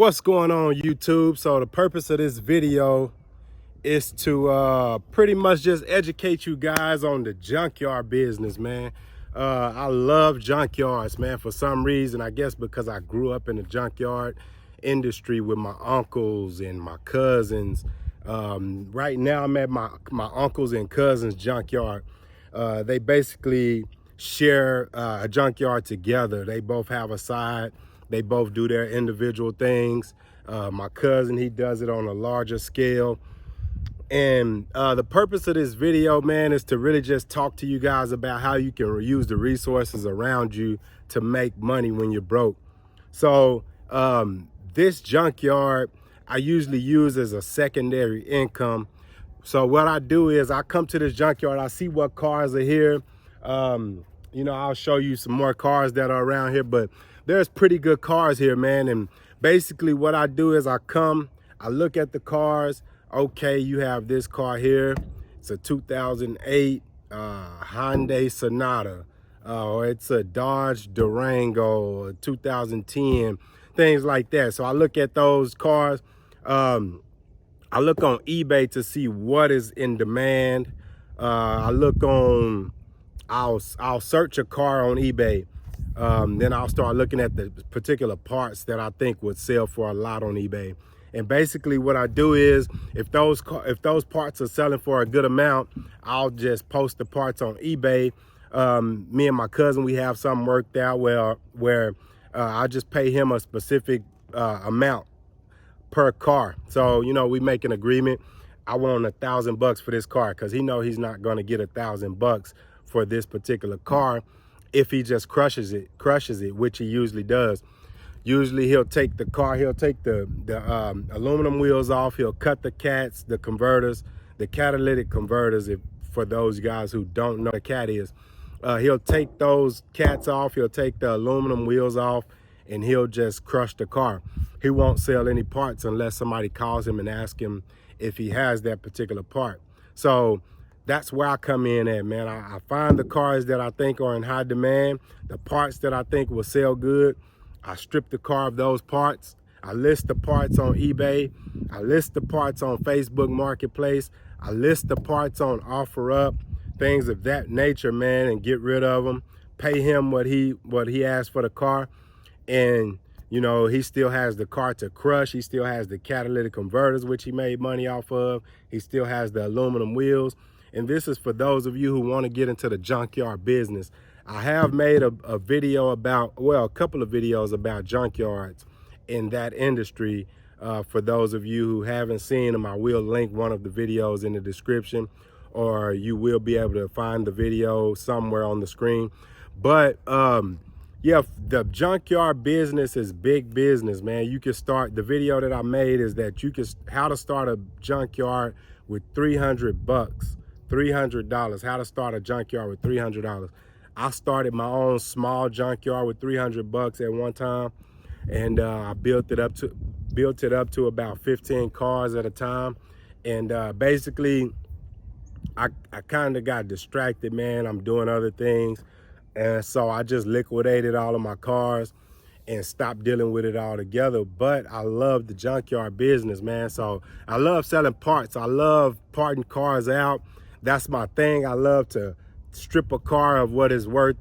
What's going on, YouTube? So the purpose of this video is to pretty much just educate you guys on the junkyard business, man. I love junkyards, man, for some reason. I guess because I grew up in the junkyard industry with my uncles and my cousins. Right now I'm at my uncles and cousins junkyard. They basically share a junkyard together. They both have a side. They both do their individual things. My cousin, he does it on a larger scale. And the purpose of this video, man, is to really just talk to you guys about how you can use the resources around you to make money when you're broke. So this junkyard, I usually use as a secondary income. So what I do is I come to this junkyard, I see what cars are here. You know, I'll show you some more cars that are around here, but there's pretty good cars here, man. And basically what I do is I come, I look at the cars. Okay, you have this car here. It's a 2008 Hyundai Sonata, or it's a Dodge Durango, 2010, things like that. So I look at those cars. I look on eBay to see what is in demand. I'll search a car on eBay. Then I'll start looking at the particular parts that I think would sell for a lot on eBay. And basically what I do is if those parts are selling for a good amount, I'll just post the parts on eBay. Me and my cousin, we have something worked out where I just pay him a specific amount per car. So, you know, we make an agreement. I want $1,000 for this car because he know he's not going to get $1,000 for this particular car if he just crushes it, which he usually does. Usually he'll take the car, he'll take the aluminum wheels off, he'll cut the cats, the converters, the catalytic converters, for those guys who don't know what a cat is. He'll take those cats off, he'll take the aluminum wheels off, and he'll just crush the car. He won't sell any parts unless somebody calls him and asks him if he has that particular part. So that's where I come in at, man. I find the cars that I think are in high demand, the parts that I think will sell good. I strip the car of those parts. I list the parts on eBay. I list the parts on Facebook Marketplace. I list the parts on OfferUp, things of that nature, man, and get rid of them. Pay him what he asked for the car. And, you know, he still has the car to crush. He still has the catalytic converters, which he made money off of. He still has the aluminum wheels. And this is for those of you who want to get into the junkyard business. I have made a video about, well, a couple of videos about junkyards in that industry. For those of you who haven't seen them, I will link one of the videos in the description, or you will be able to find the video somewhere on the screen. But yeah, the junkyard business is big business, man. You can start, the video that I made is that you can, how to start a junkyard with $300, $300, how to start a junkyard with $300. I started my own small junkyard with $300 at one time, and I built it up to about 15 cars at a time. And basically, I kind of got distracted, man. I'm doing other things, and so I just liquidated all of my cars and stopped dealing with it altogether. But I love the junkyard business, man. So I love selling parts. I love parting cars out. That's my thing. I love to strip a car of what is worth,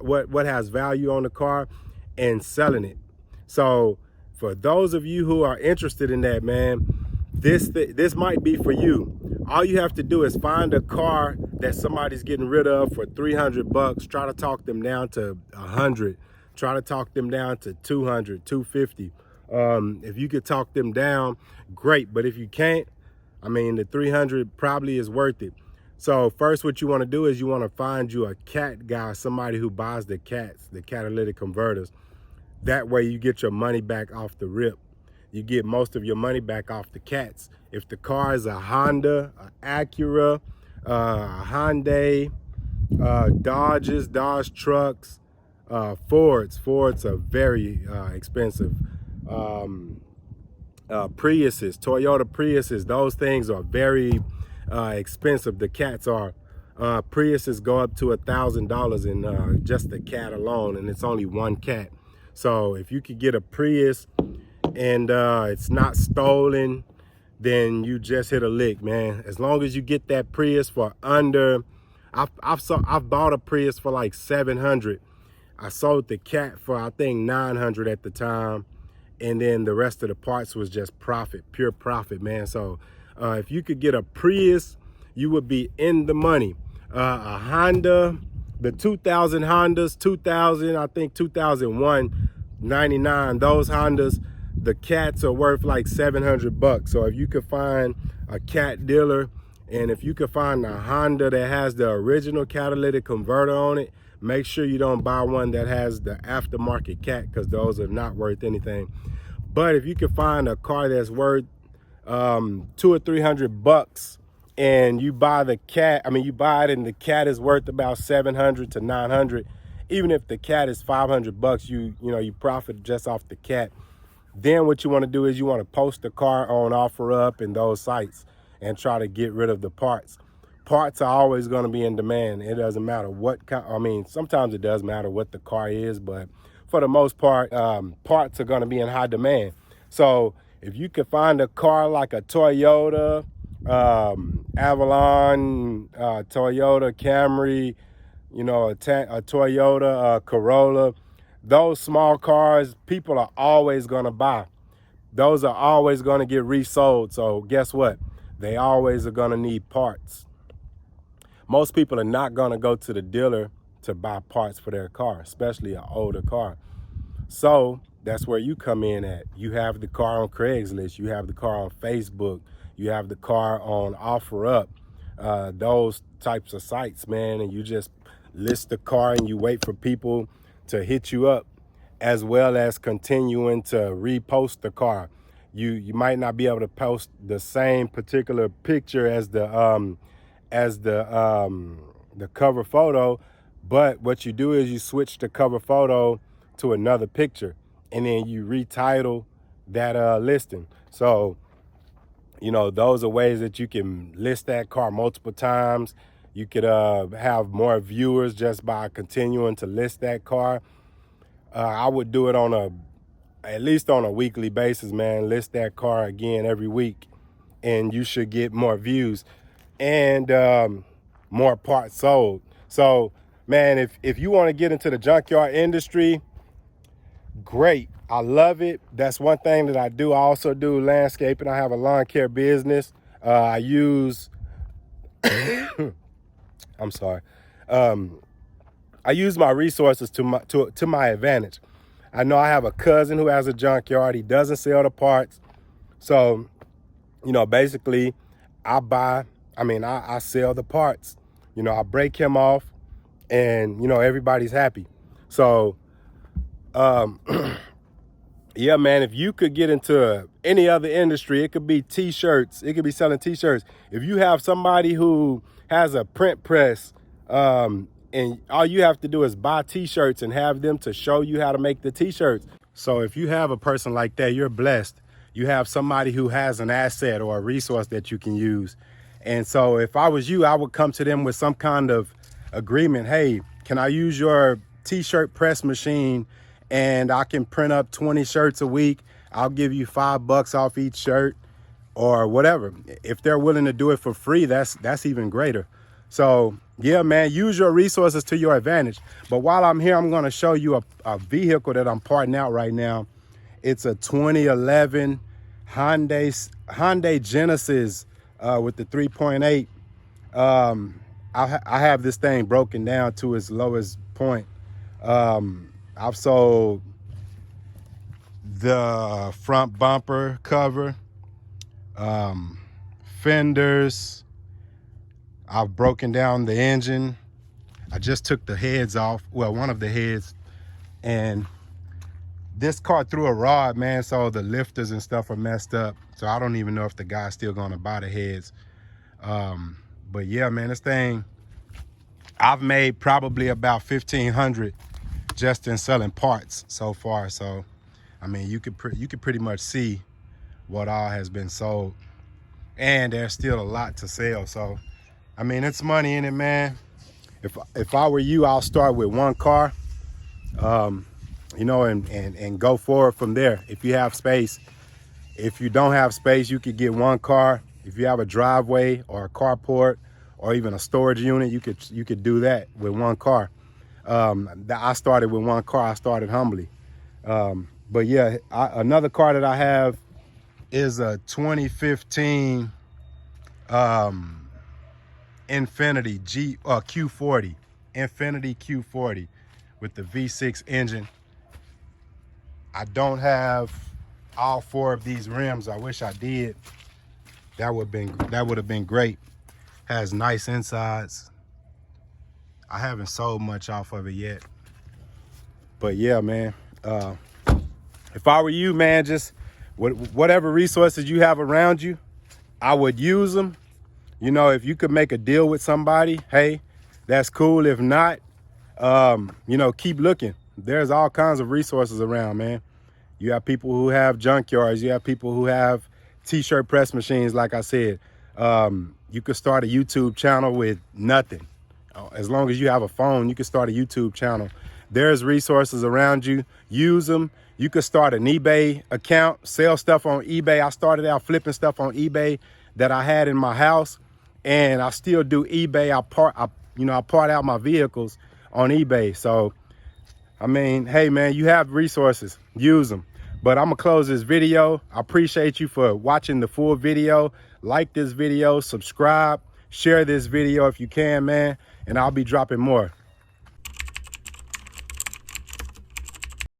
what has value on the car, and selling it. So for those of you who are interested in that, man, this might be for you. All you have to do is find a car that somebody's getting rid of for $300. Try to talk them down to 100. Try to talk them down to 200, 250. If you could talk them down, great. But if you can't, I mean, the 300 probably is worth it. So first, what you want to do is you want to find you a cat guy, somebody who buys the cats, the catalytic converters. That way you get your money back off the rip. You get most of your money back off the cats. If the car is a Honda, an Acura, a Hyundai, Dodge trucks, Fords are very expensive. Priuses, Toyota Priuses, those things are very expensive. The cats are. Priuses go up to $1,000 in just the cat alone, and it's only one cat. So if you could get a Prius and it's not stolen, then you just hit a lick, man. As long as you get that Prius for under, I've bought a Prius for like 700. I sold the Cat for I think 900 at the time, and then the rest of the parts was just profit, pure profit, man. So if you could get a Prius, you would be in the money. A Honda, the 2000 Hondas, 2000, I think 2001, 99, those Hondas, the Cats are worth like $700. So if you could find a Cat dealer, and if you could find a Honda that has the original catalytic converter on it, make sure you don't buy one that has the aftermarket Cat, because those are not worth anything. But if you can find a car that's worth $200 or $300, and you buy the Cat, you buy it and the Cat is worth about 700 to 900. Even if the Cat is $500, you profit just off the Cat. Then what you want to do is you want to post the car on OfferUp and those sites and try to get rid of the parts. Parts are always going to be in demand. It doesn't matter what kind. Sometimes it does matter what the car is, but for the most part, parts are going to be in high demand. So if you can find a car like a Toyota, Avalon, Toyota Camry, a Toyota Corolla, those small cars, people are always going to buy. Those are always going to get resold. So guess what? They always are going to need parts. Most people are not going to go to the dealer to buy parts for their car, especially an older car. So that's where you come in at. You have the car on Craigslist. You have the car on Facebook. You have the car on OfferUp, those types of sites, man. And you just list the car and you wait for people to hit you up, as well as continuing to repost the car. You might not be able to post the same particular picture as the cover photo, but what you do is you switch the cover photo to another picture, and then you retitle that listing. So those are ways that you can list that car multiple times. You could have more viewers just by continuing to list that car. I would do it at least on a weekly basis, man. List that car again every week, and you should get more views and more parts sold. So, man, if you want to get into the junkyard industry, great. I love it. That's one thing that I do. I also do landscaping. I have a lawn care business. I use, I'm sorry. I use my resources to my advantage. I know I have a cousin who has a junkyard. He doesn't sell the parts. So, basically I sell the parts. I break him off, and, everybody's happy. So, yeah, man, if you could get into any other industry, it could be t-shirts. It could be selling t-shirts. If you have somebody who has a print press, and all you have to do is buy t-shirts and have them to show you how to make the t-shirts. So if you have a person like that, you're blessed. You have somebody who has an asset or a resource that you can use. And so if I was you, I would come to them with some kind of agreement. Hey, can I use your t-shirt press machine, and I can print up 20 shirts a week? I'll give you $5 off each shirt, or whatever. If they're willing to do it for free, that's even greater. So yeah, man, use your resources to your advantage. But while I'm here, I'm going to show you a vehicle that I'm parting out right now. It's a 2011 Hyundai Genesis with the 3.8. I have this thing broken down to its lowest point. I've sold the front bumper cover, fenders. I've broken down the engine. I just took the heads off, well, one of the heads, and this car threw a rod, man, so the lifters and stuff are messed up. So I don't even know if the guy's still gonna buy the heads. But yeah, man, this thing, I've made probably about 1,500 just in selling parts so far. So, you could pretty much see what all has been sold, and there's still a lot to sell. So, it's money in it, man. If I were you, I'll start with one car, you know, and go forward from there if you have space. If you don't have space, you could get one car. If you have a driveway or a carport or even a storage unit, you could do that with one car. I started with one car. I started humbly. But yeah, another car that I have is a 2015 Infiniti Q40, Infiniti Q40 with the V6 engine. I don't have all 4 of these rims. I wish I did. That would have been great. Has nice insides. I haven't sold much off of it yet. But yeah, man, if I were you, man, just whatever resources you have around you, I would use them. You know, if you could make a deal with somebody, hey, that's cool. If not, you know, keep looking. There's all kinds of resources around, man. You have people who have junkyards. You have people who have t-shirt press machines, like I said. You could start a YouTube channel with nothing. As long as you have a phone, you can start a YouTube channel. There's resources around you. Use them. You could start an eBay account, sell stuff on eBay. I started out flipping stuff on eBay that I had in my house, and I still do eBay. I part out my vehicles on eBay. So, I mean, hey, man, you have resources. Use them. But I'm going to close this video. I appreciate you for watching the full video. Like this video, subscribe, share this video if you can, man, and I'll be dropping more.